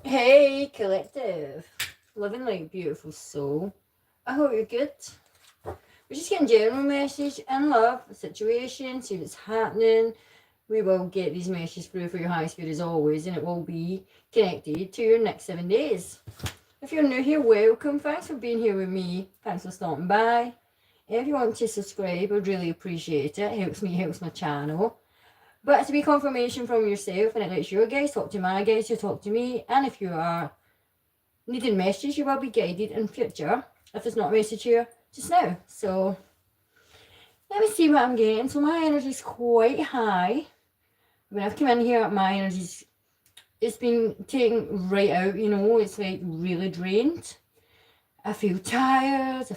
Hey, collective. Living like beautiful soul. I hope you're good. We're just getting general message and love, situation, see what's happening. We will get these messages through for your high spirit as always, and it will be connected to your next 7 days. If you're new here, welcome. Thanks for being here with me. Thanks for stopping by. If you want to subscribe, I'd really appreciate it. It helps me, helps my channel. But to be confirmation from yourself, and it lets your guys talk to my guys, you talk to me. And if you are needing messages, you will be guided in future. If there's not a message here, just now. So let me see what I'm getting. So my energy is quite high. When I've come in here, my energy's it's been taken right out, you know, it's like really drained. I feel tired,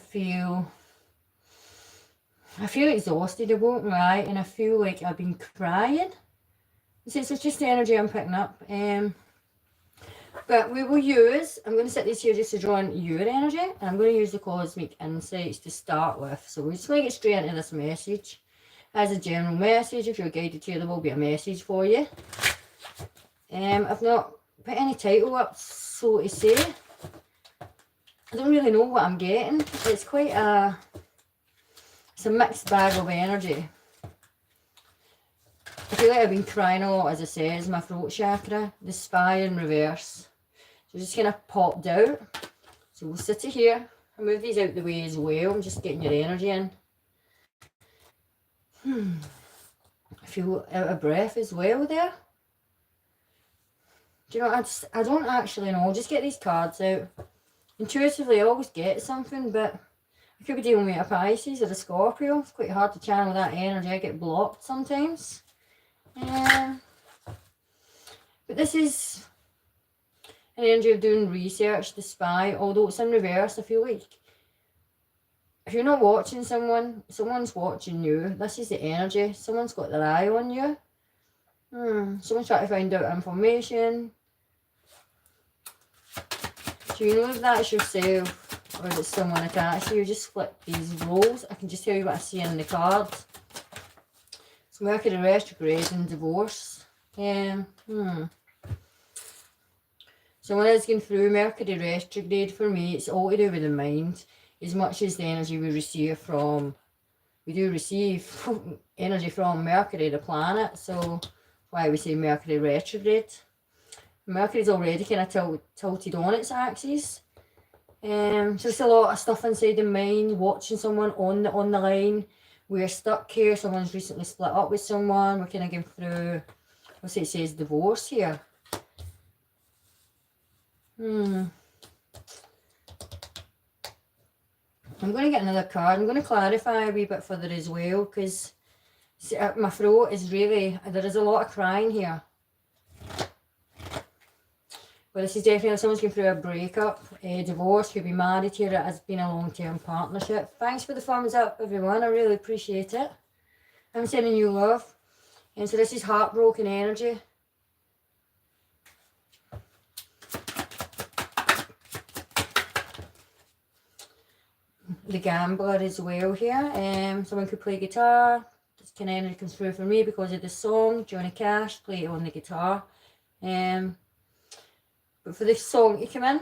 I feel exhausted, I won't lie, and I feel like I've been crying. So it's just the energy I'm picking up. But we will use, I'm going to set this here just to draw in your energy, and I'm going to use the Cosmic Insights to start with. So we're just going to get straight into this message. As a general message, if you're guided here, there will be a message for you. I've not put any title up, so to say. I don't really know what I'm getting. It's quite it's a mixed bag of energy. I feel like I've been crying a lot, as I said, is my throat chakra, the spy in reverse. So just kind of popped out. So we'll sit it here. I'll move these out the way as well. I'm just getting your energy in. I feel out of breath as well there. Do you know, I don't actually know. I'll just get these cards out. Intuitively, I always get something, but I could be dealing with a Pisces or a Scorpio. It's quite hard to channel that energy. I get blocked sometimes. But this is an energy of doing research, the spy. Although it's in reverse, I feel like if you're not watching someone, someone's watching you. This is the energy. Someone's got their eye on you. Someone's trying to find out information. Do you know if that's yourself or if it's someone attached to you? Just flip these roles. I can just tell you what I see in the cards. So Mercury retrograde and divorce. Someone is going through Mercury retrograde. For me, it's all to do with the mind. As much as the energy we receive from, we do receive energy from Mercury, the planet. So why we say Mercury retrograde. Mercury's already kind of tilted on its axis. So it's a lot of stuff inside the mind, watching someone on the line. We're stuck here, someone's recently split up with someone, we're kind of going through, what's it says, divorce here. I'm going to get another card. I'm going to clarify a wee bit further as well, because my throat is really, there is a lot of crying here. Well, this is definitely someone's going through a breakup, a divorce, could be married here. It has been a long-term partnership. Thanks for the thumbs up, everyone. I really appreciate it. I'm sending you love. And so this is heartbroken energy. The gambler as well here. Someone could play guitar. This kind of energy comes through for me because of the song. Johnny Cash, play it on the guitar. But for this song to come in,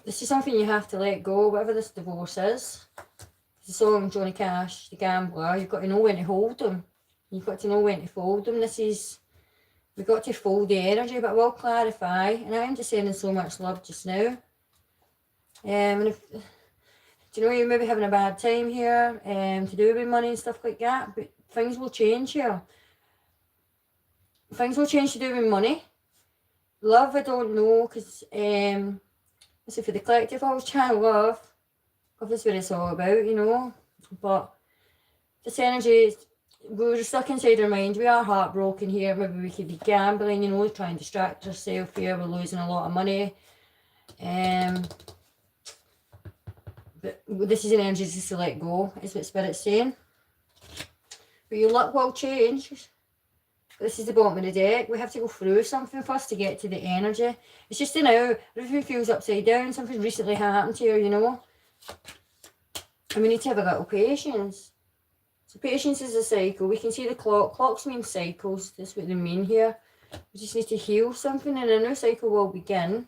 this is something you have to let go, whatever this divorce is. The song Johnny Cash, The Gambler, you've got to know when to hold them. You've got to know when to fold them. We've got to fold the energy, but I will clarify. And I'm just sending so much love just now. And if, do you know, you're maybe having a bad time here, to do with money and stuff like that, but things will change here. Things will change to do with money. Love, I don't know, because, so for the collective, I was trying to love. That's what it's all about, you know. But this energy, we're stuck inside our mind. We are heartbroken here. Maybe we could be gambling, you know, trying to distract ourselves here. We're losing a lot of money. But this is an energy just to let go, is what Spirit's saying. But your luck will change. This is the bottom of the deck. We have to go through something first to get to the energy. It's just now, everything feels upside down. Something recently happened here, you know. And we need to have a little patience. So patience is a cycle. We can see the clock. Clocks mean cycles. That's what they mean here. We just need to heal something and a new cycle will begin.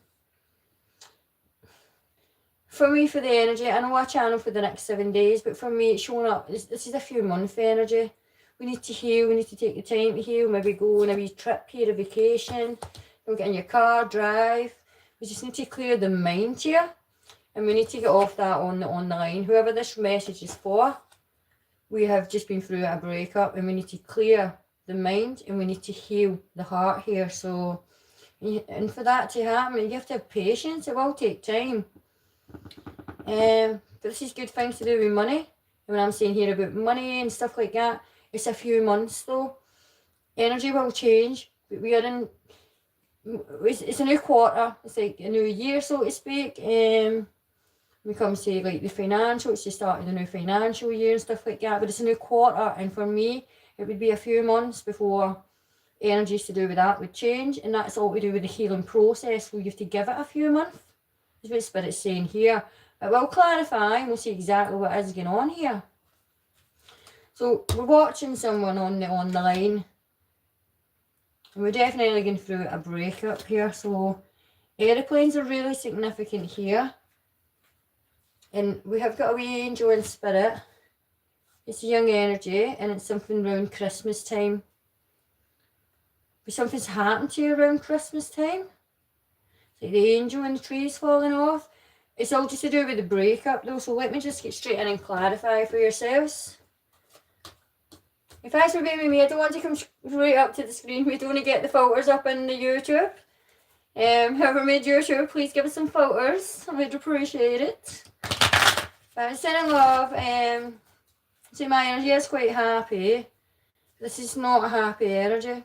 For me, for the energy, I know I channel for the next 7 days, but for me it's showing up, this is a few month energy. We need to heal, we need to take the time to heal, maybe go on a wee trip here, a vacation, go get in your car, drive. We just need to clear the mind here, and we need to get off that on the line. Whoever this message is for, we have just been through a breakup and we need to clear the mind and we need to heal the heart here. So, and for that to happen, you have to have patience. It will take time. But this is good things to do with money. And when I'm saying here about money and stuff like that, it's a few months though. Energy will change. But we are in, it's a new quarter. It's like a new year, so to speak. When it comes to like the financial, it's the start of the new financial year and stuff like that. But it's a new quarter, and for me, it would be a few months before energies to do with that would change, and that's all to do with the healing process. So you have to give it a few months. That's what Spirit's saying here. It will clarify, and we'll see exactly what is going on here. So we're watching someone on the line, and we're definitely going through a breakup here. So aeroplanes are really significant here. And we have got a wee angel in Spirit. It's a young energy, and it's something around Christmas time. But something's happened to you around Christmas time. It's like the angel and the trees falling off. It's all just to do with the breakup though, so let me just get straight in and clarify for yourselves. If thanks for being with me, I don't want to come right up to the screen. We don't want to get the filters up in the YouTube. Whoever made YouTube, please give us some filters. I would appreciate it. But sending love. So my energy is quite happy. This is not a happy energy.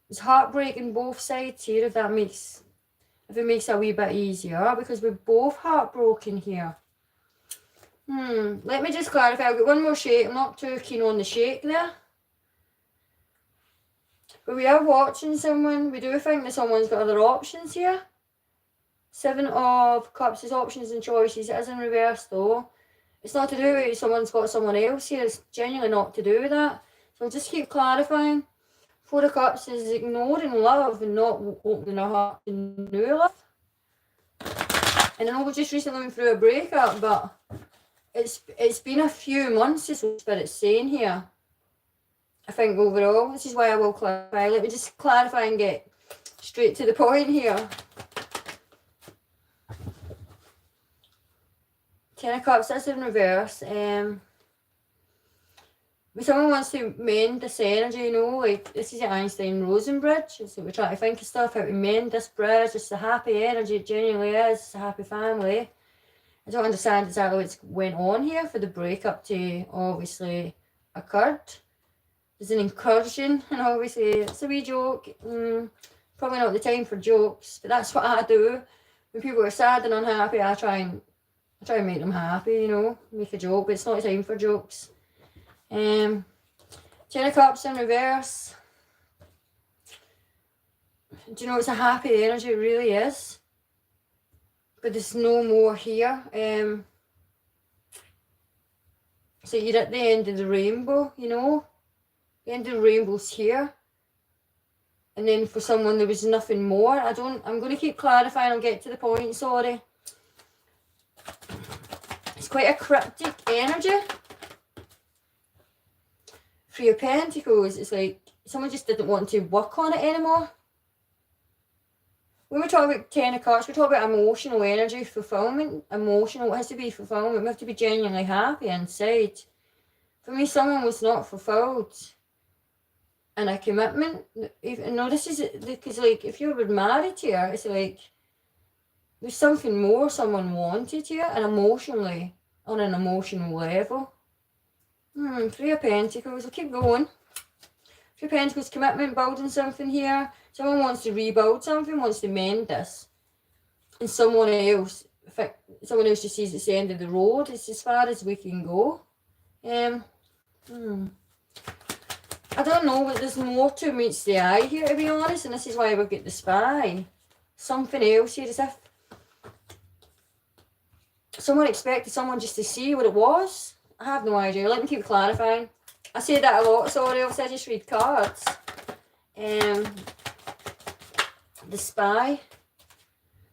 It's heartbreaking both sides here, if it makes it a wee bit easier, because we're both heartbroken here. Let me just clarify. I've got one more shake. I'm not too keen on the shake there. But we are watching someone. We do think that someone's got other options here. 7 of Cups is options and choices. It is in reverse though. It's not to do with someone's got someone else here. It's genuinely not to do with that. So I'll just keep clarifying. 4 of Cups is ignoring love and not opening our heart to new love. And I know we just recently went through a breakup, but it's been a few months, is what Spirit's saying here. I think overall, this is why I will clarify. Let me just clarify and get straight to the point here. 10 of Cups, that's in reverse. When someone wants to mend this energy, you know, like this is the Einstein-Rosen bridge. So we're trying to think of stuff, how to mend this bridge. It's a happy energy, it genuinely is. It's a happy family. I don't understand exactly what's went on here for the breakup to obviously occurred. There's an incursion, and obviously it's a wee joke. Probably not the time for jokes, but that's what I do. When people are sad and unhappy, I try and make them happy, you know, make a joke, but it's not time for jokes. 10 of Cups in reverse. Do you know, it's a happy energy, it really is. But there's no more here. So you're at the end of the rainbow, you know. The end of the rainbow's here. And then for someone there was nothing more. I'm going to keep clarifying, I'll get to the point, sorry. It's quite a cryptic energy. 3 of Pentacles, it's like someone just didn't want to work on it anymore. When we talk about 10 of Cups, we talk about emotional energy, fulfillment. Emotional, it has to be fulfillment. We have to be genuinely happy inside. For me, someone was not fulfilled in a commitment. No, this is, because like, if you were married here, it's like, there's something more someone wanted here, and emotionally, on an emotional level. 3 of Pentacles, I'll keep going. 3 of Pentacles, commitment, building something here. Someone wants to rebuild something, wants to mend this. And someone else just sees it's the end of the road. It's as far as we can go. I don't know, but there's more to meets the eye here, to be honest. And this is why we get the Spy. Something else here, as if someone expected someone just to see what it was. I have no idea. Let me keep clarifying. I say that a lot, sorry, else I just read cards. The Spy.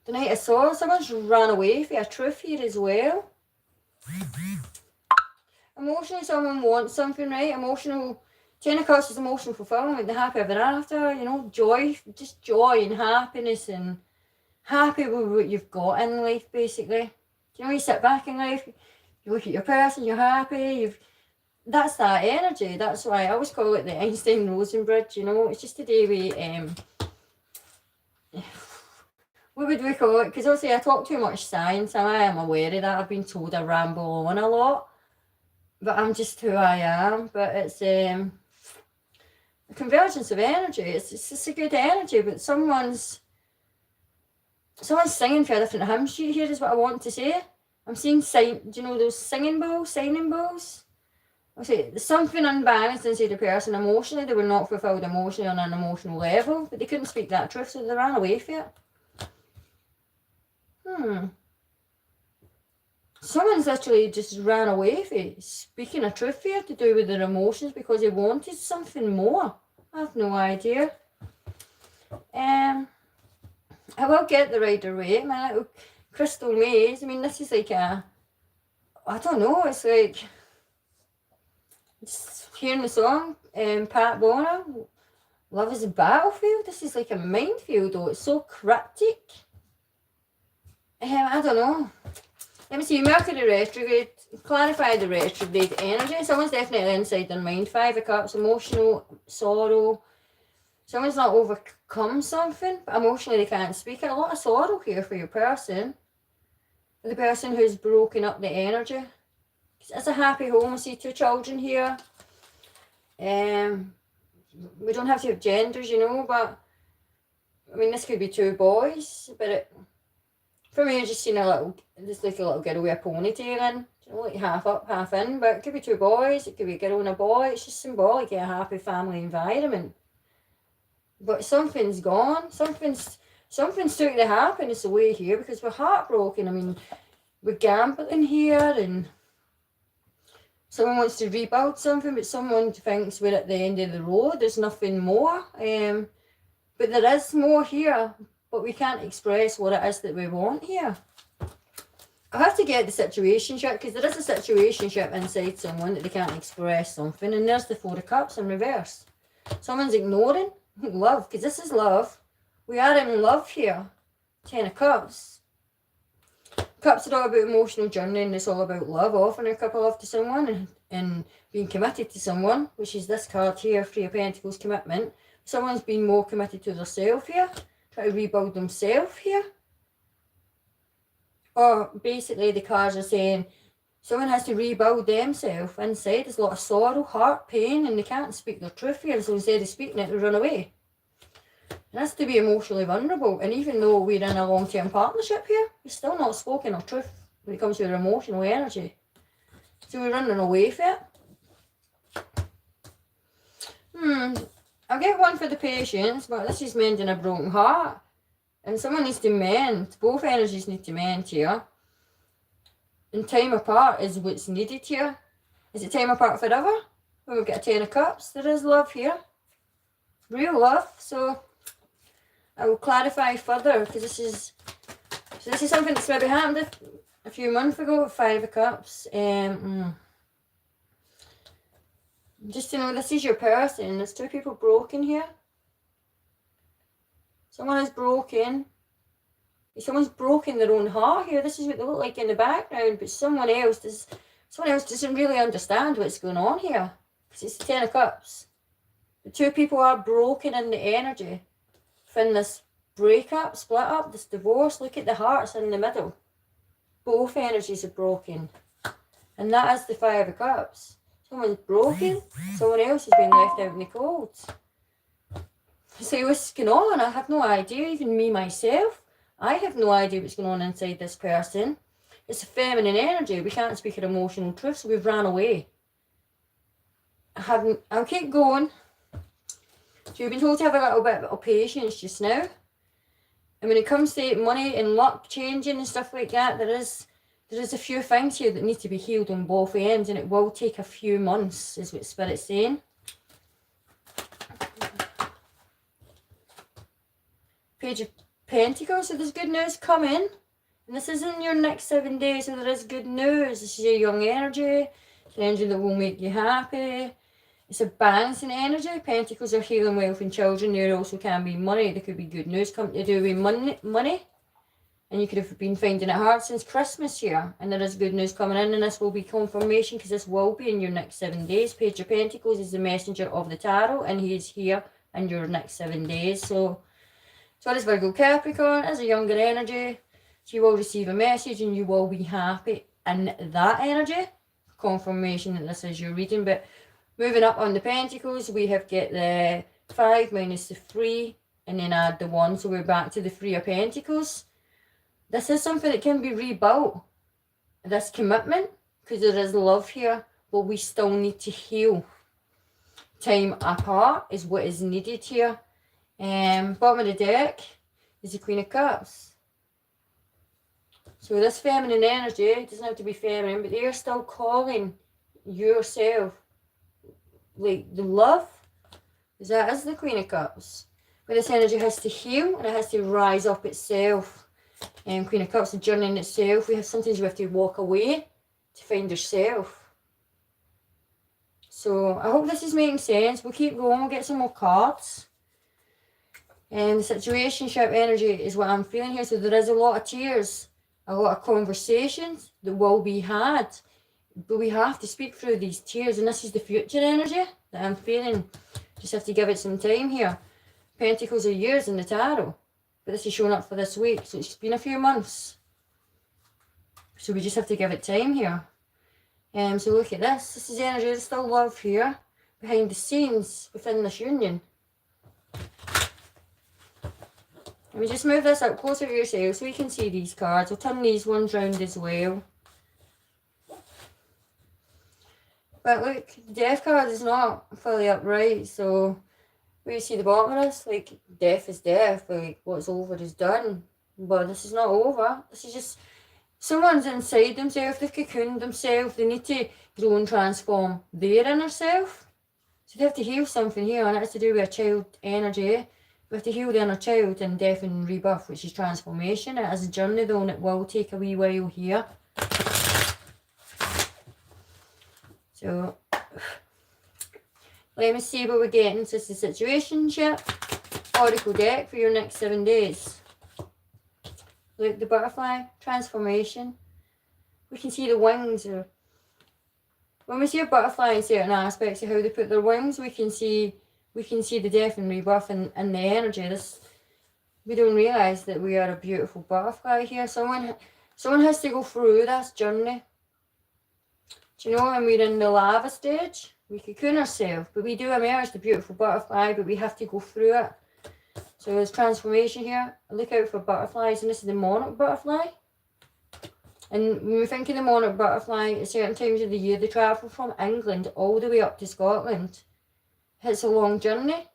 The Knight of Swords. Someone's run away for a truth here as well. Emotionally, someone wants something, right? Emotional. Ten of Cups is emotional fulfillment, the happy ever after, you know, joy, just joy and happiness and happy with what you've got in life, basically. You know, you sit back in life, you look at your person, you're happy, that's that energy. That's why I always call it the Einstein-Rosen bridge, you know. It's just to do with, what would we call it? Because obviously I talk too much science, and I am aware of that. I've been told I ramble on a lot, but I'm just who I am. But it's a convergence of energy. It's just a good energy, but someone's singing for a different hymn sheet here is what I want to say. I'm seeing do you know those signing bowls? I say there's something unbalanced inside the person emotionally. They were not fulfilled emotionally on an emotional level, but they couldn't speak that truth, so they ran away from it. Someone's literally just ran away from it, speaking a truth here to do with their emotions because they wanted something more. I have no idea. I will get the Rider-Waite, my little crystal maze. I mean, this is like I don't know, it's like just hearing the song, Pat Bonner, Love is a Battlefield. This is like a minefield though, it's so cryptic. I don't know. Let me see, Mercury retrograde, clarify the retrograde energy. Someone's definitely inside their mind. 5 of Cups, emotional sorrow. Someone's not overcome something, but emotionally they can't speak. A lot of sorrow here for your person. The person who's broken up the energy. It's a happy home. I see 2 children here. We don't have to have genders, you know, but I mean, this could be 2 boys, but for me, I've just seen just like a little girl with a ponytail in, you know, like half up, half in, but it could be 2 boys, it could be a girl and a boy. It's just symbolic of a happy family environment. But something's gone, something's took the happiness away here because we're heartbroken. I mean, we're gambling here and someone wants to rebuild something, but someone thinks we're at the end of the road, there's nothing more. But there is more here, but we can't express what it is that we want here. I have to get the situationship, because there is a situationship inside someone that they can't express something, and there's the 4 of Cups in reverse. Someone's ignoring love, because this is love. We are in love here. 10 of Cups. Cups are all about emotional journey, and it's all about love, offering a cup of love to someone and being committed to someone, which is this card here, 3 of Pentacles, commitment. Someone's been more committed to themselves here, try to rebuild themselves here. Or basically the cards are saying someone has to rebuild themselves inside. There's a lot of sorrow, heart, pain, and they can't speak their truth here, so instead of speaking it, they run away. And that's to be emotionally vulnerable, and even though we're in a long-term partnership here, we're still not spoken our truth when it comes to our emotional energy. So we're running away from it. I'll get one for the patience, but this is mending a broken heart. And someone needs to mend. Both energies need to mend here. And time apart is what's needed here. Is it time apart forever? When we get a 10 of Cups, there is love here. Real love. So I will clarify further, because this is something that's maybe happened a few months ago with 5 of Cups. Just to know, this is your person. There's 2 people broken here. Someone is broken. Someone's broken their own heart here. This is what they look like in the background, but someone else doesn't really understand what's going on here. Because it's the 10 of Cups. The 2 people are broken in the energy. From this breakup, split up, this divorce. Look at the hearts in the middle. Both energies are broken. And that is the 5 of Cups. Someone's broken, someone else has been left out in the cold. So what's going on? I have no idea, even me myself. I have no idea what's going on inside this person. It's a feminine energy. We can't speak our emotional truth, so we've ran away. I'll keep going. So you've been told to have a little bit of patience just now. And when it comes to money and luck changing and stuff like that, there is a few things here that need to be healed on both ends, and it will take a few months, is what Spirit's saying. Page of Pentacles, so there's good news coming. And this is in your next 7 days, so there is good news. This is a young energy. It's an energy that will make you happy. It's a balancing energy. Pentacles are healing, wealth and children. There also can be money. There could be good news coming to do with money. And you could have been finding it hard since Christmas here. And there is good news coming in, and this will be confirmation because this will be in your next 7 days. Page of Pentacles is the messenger of the tarot, and he is here in your next 7 days. So Taurus, Virgo, Capricorn is a younger energy. So you will receive a message and you will be happy in that energy. Confirmation that this is your reading. But moving up on the Pentacles, we have got the 5 minus the 3 and then add the 1. So we're back to the 3 of Pentacles. This is something that can be rebuilt, this commitment, because there is love here, but we still need to heal. Time apart is what is needed here. Bottom of the deck is the Queen of Cups. So this feminine energy, it doesn't have to be feminine, but they are still calling yourself, like the love, because that is the Queen of Cups. But this energy has to heal and it has to rise up itself. Queen of Cups, the journey in itself. Sometimes you have to walk away to find yourself. So I hope this is making sense. We'll keep going, we'll get some more cards. And the situationship energy is what I'm feeling here. So there is a lot of tears, a lot of conversations that will be had. But we have to speak through these tears. And this is the future energy that I'm feeling. Just have to give it some time here. Pentacles are years in the tarot. But this is showing up for this week. So it's been a few months. So we just have to give it time here. So look at this. This is energy. There's still love here. Behind the scenes within this union. Let me just move this up closer to yourself so you can see these cards. I'll turn these ones round as well. But look, the death card is not fully upright, so where you see the bottom of this, like, death is death, like, what's over is done. But this is not over. This is just, someone's inside themselves, they've cocooned themselves, they need to grow and transform their inner self. So they have to heal something here, and it's to do with a child energy. We have to heal the inner child in death and rebirth, which is transformation. It is a journey though, and it will take a wee while here. So, let me see what we're getting. So, it's the situationship oracle deck for your next 7 days. Look, the butterfly, transformation. We can see the wings. When we see a butterfly in certain aspects of how they put their wings, we can see the death and rebirth and the energy. We don't realise that we are a beautiful butterfly here. Someone has to go through this journey. Do you know, when we're in the lava stage, we cocoon ourselves, but we do emerge the beautiful butterfly, but we have to go through it. So there's transformation here. Look out for butterflies, and this is the monarch butterfly. And when we think of the monarch butterfly, at certain times of the year, they travel from England all the way up to Scotland. It's a long journey,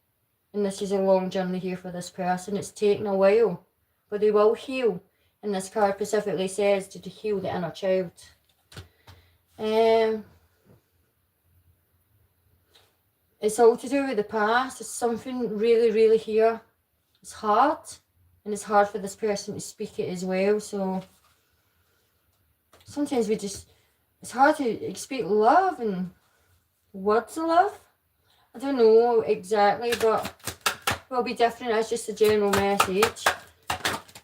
and this is a long journey here for this person. It's taken a while, but they will heal. And this card specifically says to heal the inner child. It's all to do with the past. It's something really, really here. It's hard, and it's hard for this person to speak it as well. So sometimes it's hard to speak love and words of love. I don't know exactly, but it will be different. That's just a general message.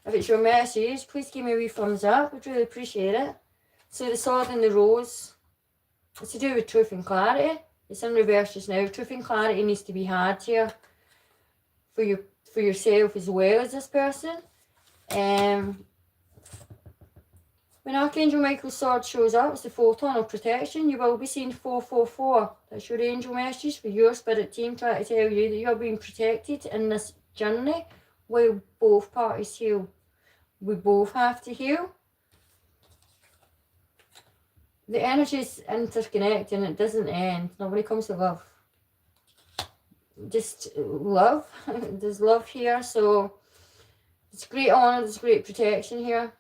If it's your message, please give me a wee thumbs up. I'd really appreciate it. So the sword and the rose, it's to do with truth and clarity. It's in reverse just now. Truth and clarity needs to be had here for yourself as well as this person. When Archangel Michael's sword shows up, it's the photon of protection. You will be seeing 444. That's your angel message for your spirit team, trying to tell you that you're being protected in this journey while both parties heal. We both have to heal. The energies interconnect and it doesn't end. Not when it comes to love. Just love. There's love here. So it's great honor, there's great protection here.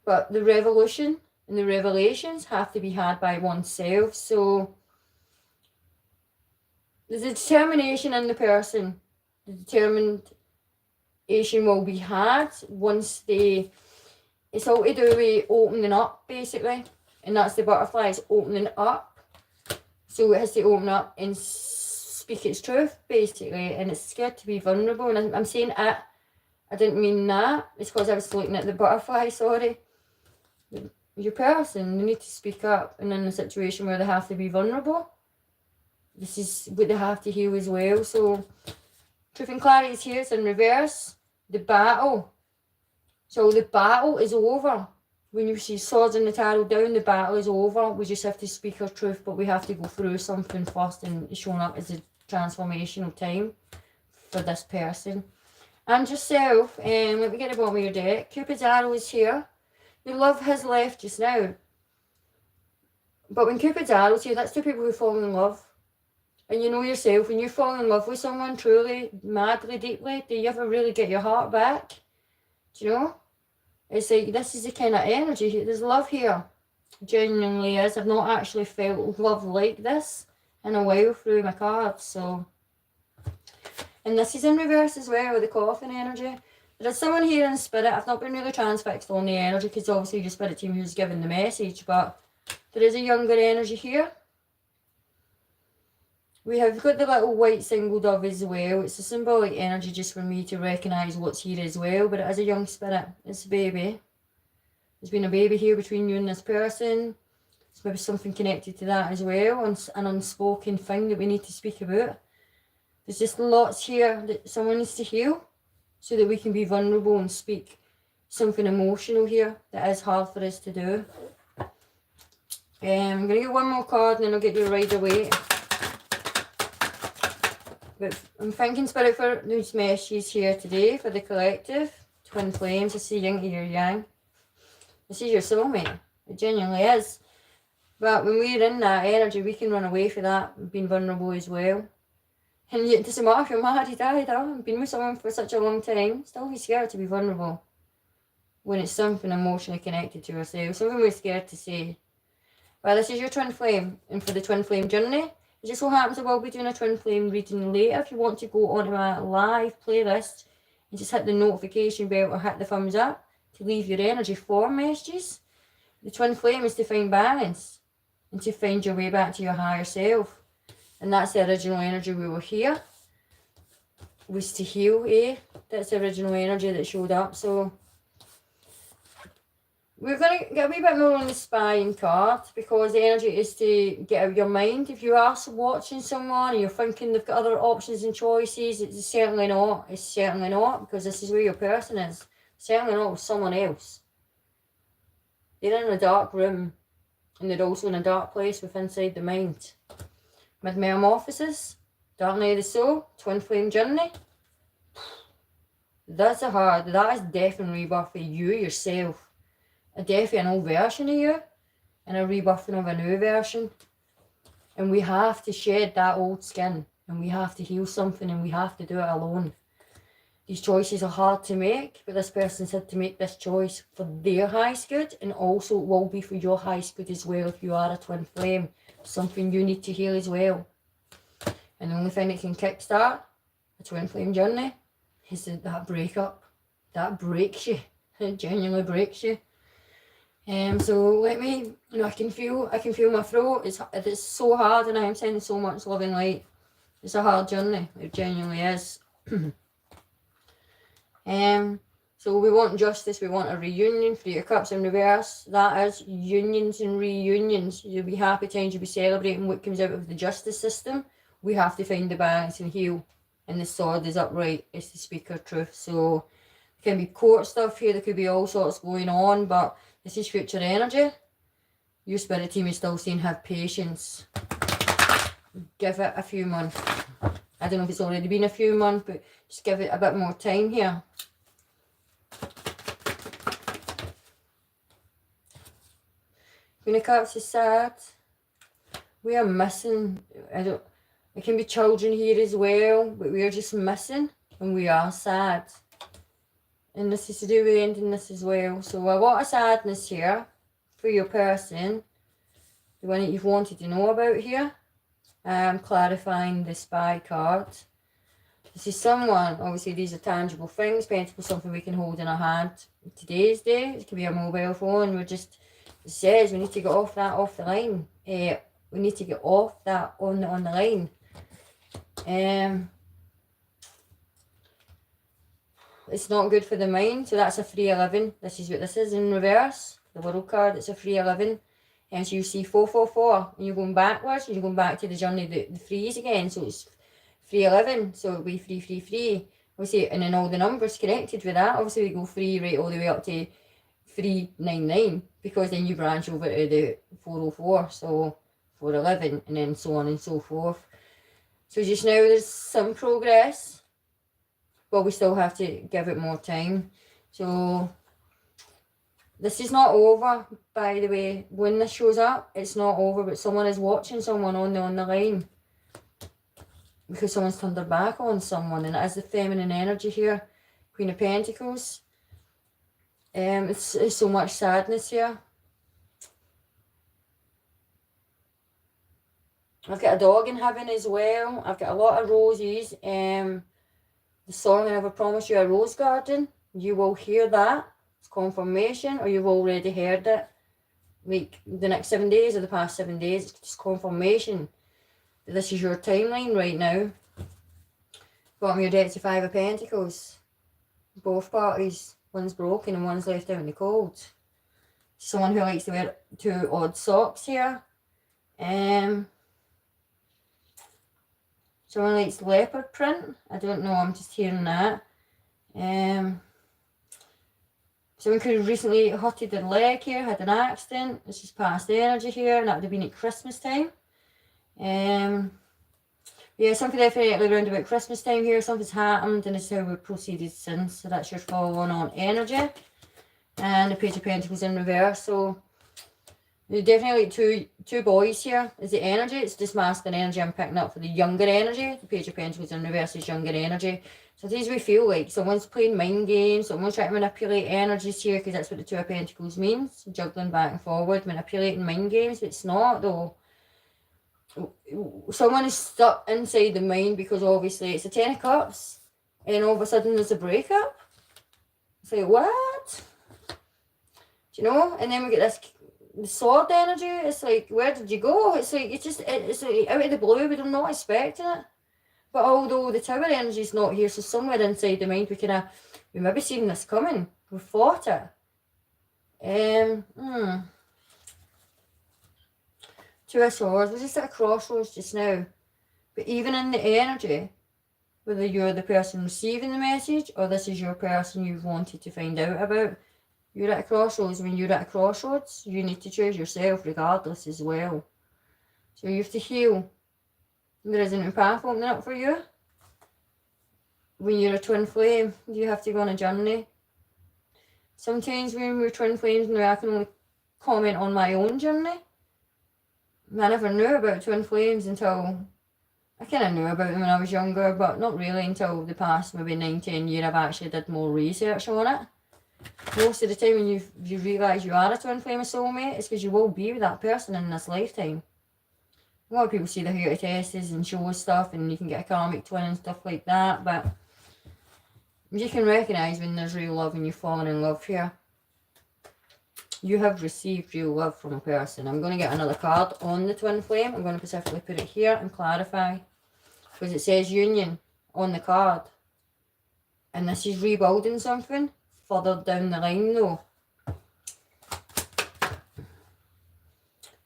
But the revolution and the revelations have to be had by oneself. So there's a determination in the person. They're determined will be had once they, it's all to do with opening up basically, and that's the butterfly, is opening up. So it has to open up and speak its truth basically, and it's scared to be vulnerable. And I'm saying it, I didn't mean that, it's because I was looking at the butterfly, sorry. Your person, they need to speak up, and in a situation where they have to be vulnerable, this is what they have to heal as well. So truth and clarity is here, it's in reverse. The battle. So the battle is over. When you see swords in the tarot down, the battle is over. We just have to speak our truth, but we have to go through something first, and it's showing up as a transformational time for this person. And yourself, let me get the bottom of your deck. Cupid's arrow is here. Your love has left just now. But when Cupid's arrow is here, that's two people who fall in love. And you know yourself, when you fall in love with someone truly, madly, deeply, do you ever really get your heart back? Do you know? It's like, this is the kind of energy. There's love here. Genuinely is. I've not actually felt love like this in a while through my cards. So, and this is in reverse as well with the coffin energy. There is someone here in spirit. I've not been really transfixed on the energy because obviously your spirit team who's giving the message, but there is a younger energy here. We have got the little white single dove as well. It's a symbolic energy just for me to recognise what's here as well. But it is a young spirit. It's a baby. There's been a baby here between you and this person. There's maybe something connected to that as well. An unspoken thing that we need to speak about. There's just lots here that someone needs to heal, so that we can be vulnerable and speak something emotional here that is hard for us to do. I'm going to get one more card and then I'll get you right away. But I'm thinking spirit for these messages here today for the collective. Twin flames, I see yin to your yang. This is your soulmate. It genuinely is. But when we're in that energy, we can run away from that, being vulnerable as well. And yet it doesn't matter if you're married either, been with someone for such a long time, still be scared to be vulnerable. When it's something emotionally connected to ourselves, something we're scared to say. Well, this is your twin flame, and for the twin flame journey, it just so happens I will be doing a twin flame reading later. If you want to go onto my live playlist and just hit the notification bell or hit the thumbs up to leave your energy for messages. The twin flame is to find balance and to find your way back to your higher self. And that's the original energy we were here, was to heal, eh? That's the original energy that showed up. So we're going to get a wee bit more on the spying card, because the energy is to get out of your mind. If you are watching someone and you're thinking they've got other options and choices, it's certainly not. It's certainly not, because this is where your person is. Certainly not with someone else. They're in a dark room, and they're also in a dark place within inside the mind. Metamorphosis, dark night of the soul, twin flame journey. That is definitely rebirth for you yourself. A death of an old version of you and a rebirthing of a new version. And we have to shed that old skin, and we have to heal something, and we have to do it alone. These choices are hard to make, but this person's had to make this choice for their highest good, and also it will be for your highest good as well if you are a twin flame. Something you need to heal as well. And the only thing that can kickstart a twin flame journey is that breakup. That breaks you. It genuinely breaks you. So let me, I can feel my throat. It's so hard, and I am sending so much love and light. It's a hard journey. It genuinely is. So we want justice. We want a reunion. 3 of Cups in reverse. That is unions and reunions. You'll be happy times. You'll be celebrating what comes out of the justice system. We have to find the balance and heal. And the sword is upright. It's to speak our truth. So there can be court stuff here. There could be all sorts going on, but this is future energy. Your spirit team is still saying have patience. Give it a few months. I don't know if it's already been a few months, but just give it a bit more time here. Queen of Cups is sad. We are missing. It can be children here as well, but we are just missing, and we are sad. And this is to do with ending this as well. So a lot of sadness here for your person, the one that you've wanted to know about here. Clarifying the spy card. This is someone, obviously these are tangible things, Pentacle, something we can hold in our hand. Today's day, it could be a mobile phone. It says we need to get off the line. We need to get off that on the line. It's not good for the mind. So that's a 311. This is what this is in reverse. The World card, it's a 311. And so you see 444, and you're going backwards, and you're going back to the journey, the threes again. So it's 311, so it'll be 333. Obviously, and then all the numbers connected with that. Obviously, we go 3 right all the way up to 399, because then you branch over to the 404, so 411, and then so on and so forth. So just now there's some progress, but we still have to give it more time. So this is not over, by the way. When this shows up, it's not over, but someone is watching someone on the line, because someone's turned their back on someone, and it is the feminine energy here. Queen of Pentacles. It's so much sadness here. I've got a dog in heaven as well. I've got a lot of roses. The song, I Never Promised You a Rose Garden. You will hear that. It's confirmation, or you've already heard it. Like the next 7 days or the past 7 days. It's just confirmation that this is your timeline right now. Bottom of your deck to 5 of Pentacles. Both parties. One's broken and one's left out in the cold. Someone who likes to wear 2 odd socks here. Someone likes leopard print. I don't know, I'm just hearing that. Someone could have recently hurted their leg here, had an accident. This is past energy here, and that would have been at Christmas time. Yeah, something definitely around about Christmas time here. Something's happened, and it's how we've proceeded since. So that's your following on energy. And the Page of Pentacles in reverse. So there's definitely two boys here. Is the energy? It's just masculine energy I'm picking up for the younger energy. The Page of Pentacles in reverse is younger energy. Sometimes we feel like someone's playing mind games, someone's trying to manipulate energies here, because that's what the 2 of Pentacles means. Juggling back and forward, manipulating mind games. But it's not, though. Someone is stuck inside the mind, because obviously it's a 10 of Cups, and all of a sudden there's a breakup. It's like, what? Do you know? And then we get the sword energy. It's like, where did you go? It's like, it's like out of the blue. We don't not expecting it. But although the Tower energy is not here, so somewhere inside the mind we maybe seen this coming. We fought it. 2 of Swords. We're just at a crossroads just now. But even in the energy, whether you're the person receiving the message or this is your person you've wanted to find out about, you're at a crossroads. When you're at a crossroads, you need to choose yourself regardless as well. So you have to heal. There isn't a path opening up for you. When you're a twin flame, you have to go on a journey. Sometimes when we're twin flames, I can only comment on my own journey. I never knew about twin flames until, I kind of knew about them when I was younger, but not really until the past maybe 9-10 years I've actually did more research on it. Most of the time when you realise you are a twin flame, a soulmate, it's because you will be with that person in this lifetime. A lot of people see the Hero tests and show stuff, and you can get a karmic twin and stuff like that, but you can recognise when there's real love and you're falling in love here. You have received real love from a person. I'm going to get another card on the twin flame. I'm going to specifically put it here and clarify, because it says union on the card. And this is rebuilding something further down the line though.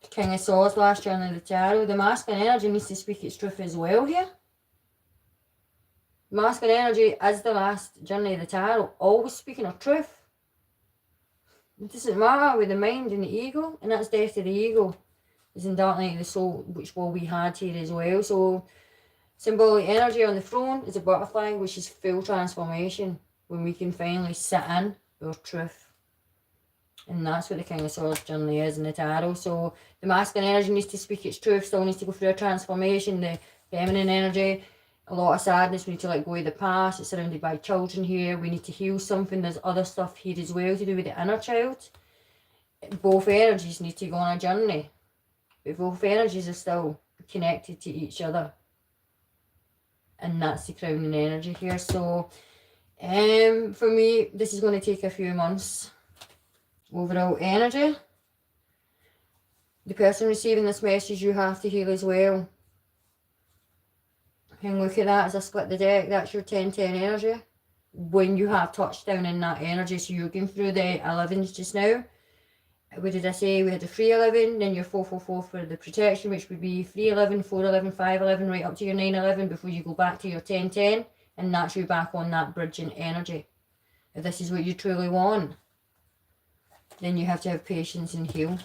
King of Swords, last journey of the tarot. The masculine energy needs to speak its truth as well here. Masculine energy is the last journey of the tarot, always speaking of truth. It doesn't matter with the mind and the ego, and that's death to the ego. Is in dark night of the soul, which will be had here as well. So symbolic energy on the throne is a butterfly, which is full transformation, when we can finally sit in our truth. And that's what the King of Swords journey is in the tarot. So the masculine energy needs to speak its truth, still needs to go through a transformation. The feminine energy, a lot of sadness, we need to let go of the past. It's surrounded by children here. We need to heal something. There's other stuff here as well to do with the inner child. Both energies need to go on a journey. But both energies are still connected to each other. and that's the crowning energy here. So for me, this is going to take a few months. Overall energy, the person receiving this message, you have to heal as well. And look at that as I split the deck, that's your 10-10 energy. When you have touched down in that energy, so you're going through the 11s just now. What did I say? We had the 3-11, then your 4-4-4 for the protection, which would be 3-11, 4-11, 5-11, right up to your 9-11 before you go back to your 10-10, and that's you back on that bridging energy. If this is what you truly want, then you have to have patience and heal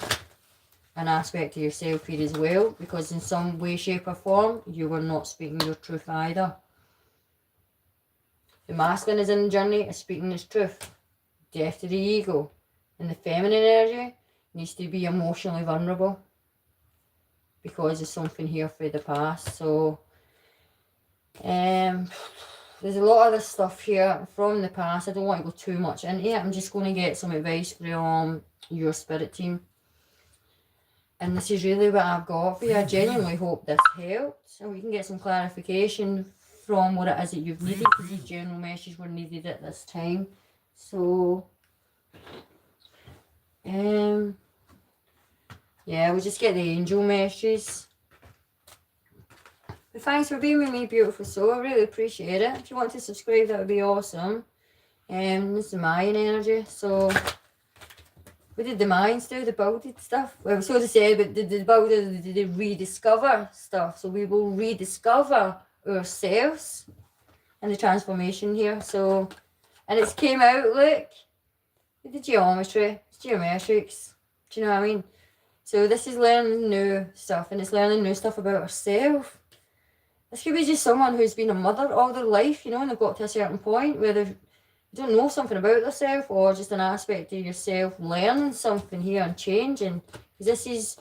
an aspect of yourself here as well, because in some way, shape or form, you were not speaking your truth either. The masculine is in the journey, is speaking his truth. Death to the ego. And the feminine energy needs to be emotionally vulnerable, because there's something here for the past. So there's a lot of this stuff here from the past. I don't want to go too much into it. I'm just going to get some advice from your spirit team. And this is really what I've got for you. I genuinely hope this helps, and we can get some clarification from what it is that you've needed, because these general messages were needed at this time. So yeah, we'll just get the angel messages. But thanks for being with me, beautiful soul. I really appreciate it. If you want to subscribe, that would be awesome. This is the Mayan energy. So what did the Mayans do? The builded stuff? Well, so to say, but the builded, the rediscover stuff. So we will rediscover ourselves and the transformation here. So, and it's came out, look, the geometry, it's geometrics. Do you know what I mean? So this is learning new stuff, and it's learning new stuff about ourselves. This could be just someone who's been a mother all their life, you know, and they've got to a certain point where they don't know something about themselves, or just an aspect of yourself learning something here and changing. Because this is,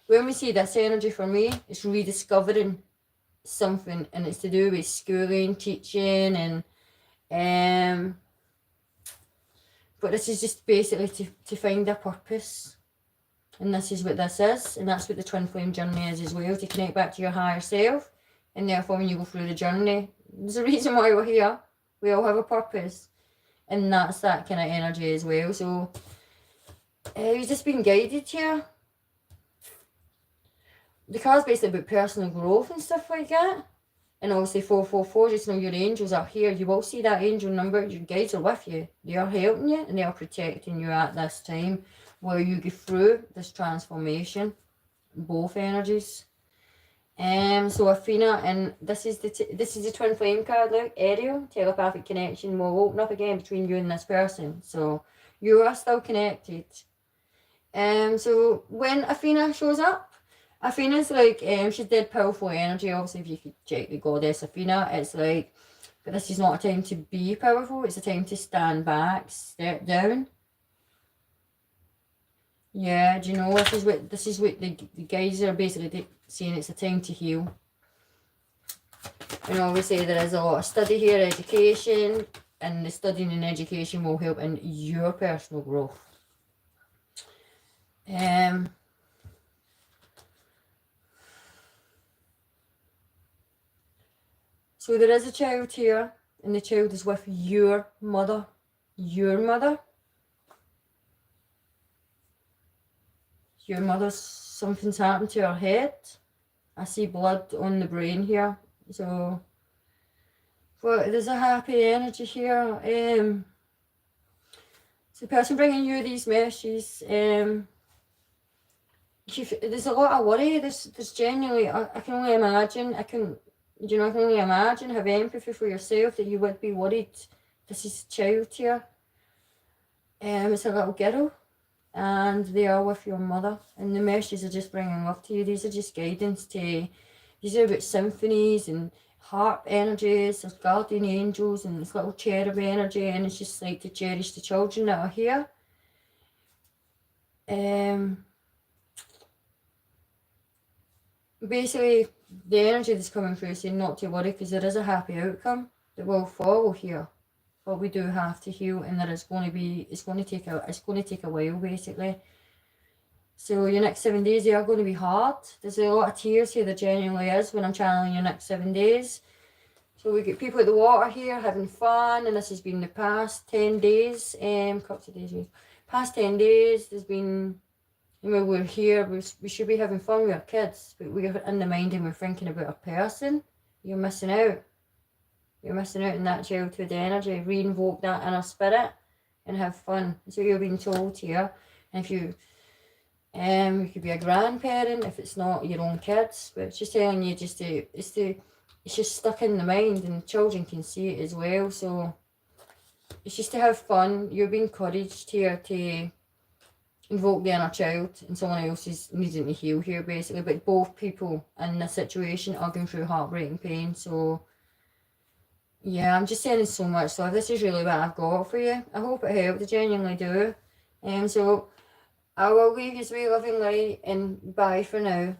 when we see this energy for me, it's rediscovering something, and it's to do with schooling, teaching, and but this is just basically to find a purpose. And this is what this is, and that's what the twin flame journey is as well, to connect back to your higher self. And therefore, when you go through the journey, there's a reason why we're here. We all have a purpose, and that's that kind of energy as well. So you've just been guided here. The card's basically about personal growth and stuff like that. And obviously 444, just know your angels are here. You will see that angel number. Your guides are with you. They are helping you, and they are protecting you at this time where you go through this transformation. Both energies. So Athena, and this is the twin flame card. Look, Ariel, telepathic connection will open up again between you and this person. So you are still connected. So when Athena shows up, Athena's like, she's dead powerful energy. Obviously, if you could check the goddess Athena, it's like, but this is not a time to be powerful. It's a time to stand back, step down. Yeah, do you know, this is what the guys are basically saying. It's a time to heal. And obviously there is a lot of study here, education, and the studying and education will help in your personal growth. So there is a child here, and the child is with your mother. Your mother. Your mother's, something's happened to her head. I see blood on the brain here. So, but there's a happy energy here. So the person bringing you these messages, there's a lot of worry. There's genuinely, I can only imagine, I can only imagine, have empathy for yourself that you would be worried. This is a child here. It's a little girl, and they are with your mother, and the messages are just bringing love to you. These are just guidance these are about symphonies and harp energies. There's guardian angels and this little cherub energy, and it's just like to cherish the children that are here. Basically, the energy that's coming through is saying not to worry, because there is a happy outcome that will follow here. But we do have to heal, and there is going to be, it's going to take a while basically. So your next 7 days, they are going to be hard. There's a lot of tears here, there genuinely is, when I'm channeling your next 7 days. So we get people at the water here having fun, and this has been the past 10 days, couple of days, past 10 days, there's been, we're here, we should be having fun with our kids, but we're in the mind and we're thinking about a person. You're missing out. You're missing out on that childhood energy. Re-invoke that inner spirit and have fun. That's what you're being told here. And if you could be a grandparent if it's not your own kids, but it's just telling you it's just stuck in the mind, and children can see it as well. So it's just to have fun. You're being encouraged here to invoke the inner child, and someone else is needing to heal here basically, but both people in this situation are going through heartbreaking pain. So yeah, I'm just sending so much love. This is really what I've got for you. I hope it helped. I genuinely do. So I will leave you with loving light, and bye for now.